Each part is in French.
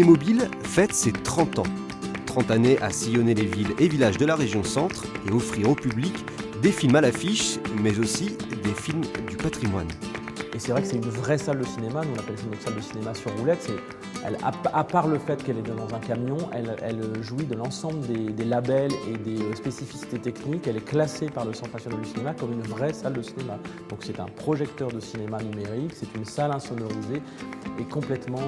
Cinémobile fête ses 30 ans. 30 années à sillonner les villes et villages de la région centre et offrir au public des films à l'affiche, mais aussi des films du patrimoine. Et c'est vrai que c'est une vraie salle de cinéma, nous on appelle ça notre salle de cinéma sur roulette. À part le fait qu'elle est dans un camion, elle jouit de l'ensemble des labels et des spécificités techniques. Elle est classée par le Centre national du cinéma comme une vraie salle de cinéma. Donc c'est un projecteur de cinéma numérique, c'est une salle insonorisée et complètement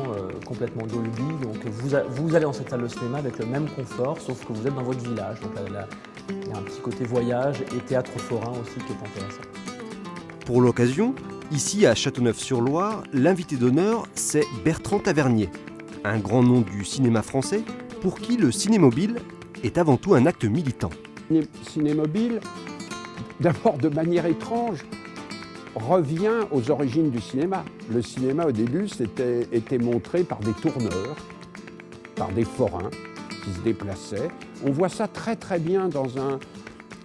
Dolby. Donc vous allez dans cette salle de cinéma avec le même confort, sauf que vous êtes dans votre village. Donc il y a un petit côté voyage et théâtre forain aussi qui est intéressant. Pour l'occasion, ici à Châteauneuf-sur-Loire, l'invité d'honneur, c'est Bertrand Tavernier, un grand nom du cinéma français pour qui le cinémobile est avant tout un acte militant. Cinémobile, d'abord de manière étrange, revient aux origines du cinéma. Le cinéma au début était montré par des tourneurs, par des forains qui se déplaçaient. On voit ça très très bien dans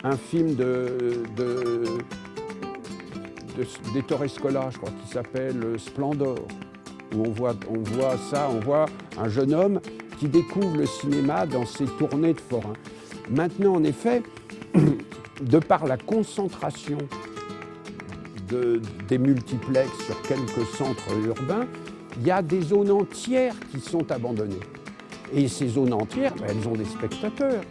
un film d'Ettore Scola, je crois, qui s'appelle Splendor, où on voit un jeune homme qui découvre le cinéma dans ses tournées de forains. Maintenant, en effet, de par la concentration des multiplexes sur quelques centres urbains, il y a des zones entières qui sont abandonnées. Et ces zones entières, elles ont des spectateurs.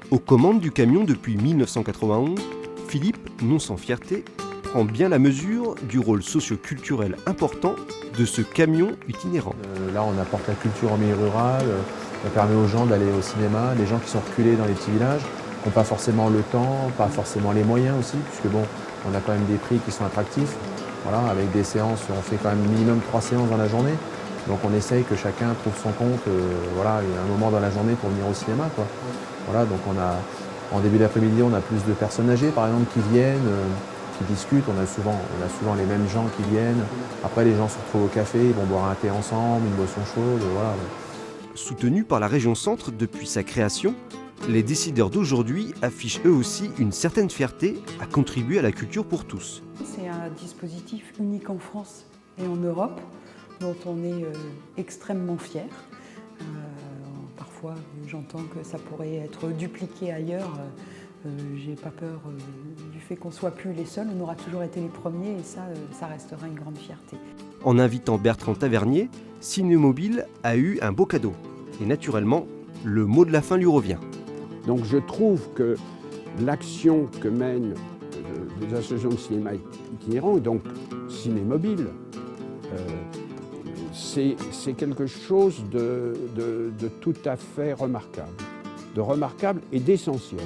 Aux commandes du camion depuis 1991, Philippe, non sans fierté, prend bien la mesure du rôle socio-culturel important de ce camion itinérant. Là, on apporte la culture en milieu rural, ça permet aux gens d'aller au cinéma, des gens qui sont reculés dans les petits villages, qui n'ont pas forcément le temps, pas forcément les moyens aussi, puisque bon, on a quand même des prix qui sont attractifs. Voilà, avec des séances, on fait quand même minimum 3 séances dans la journée. Donc on essaye que chacun trouve son compte, voilà, il y a un moment dans la journée pour venir au cinéma, quoi. Voilà, donc en début d'après-midi, on a plus de personnes âgées, par exemple, qui viennent, qui discutent. On a souvent les mêmes gens qui viennent. Après, les gens se retrouvent au café, ils vont boire un thé ensemble, une boisson chaude, voilà. Soutenu par la région centre depuis sa création, les décideurs d'aujourd'hui affichent eux aussi une certaine fierté à contribuer à la culture pour tous. C'est un dispositif unique en France et en Europe, dont on est extrêmement fiers. Parfois, j'entends que ça pourrait être dupliqué ailleurs. J'ai pas peur du fait qu'on soit plus les seuls. On aura toujours été les premiers et ça restera une grande fierté. En invitant Bertrand Tavernier, Cinémobile a eu un beau cadeau. Et naturellement, le mot de la fin lui revient. Donc je trouve que l'action que mènent les associations de cinéma itinérants, donc Cinémobile, c'est quelque chose de tout à fait remarquable et d'essentiel.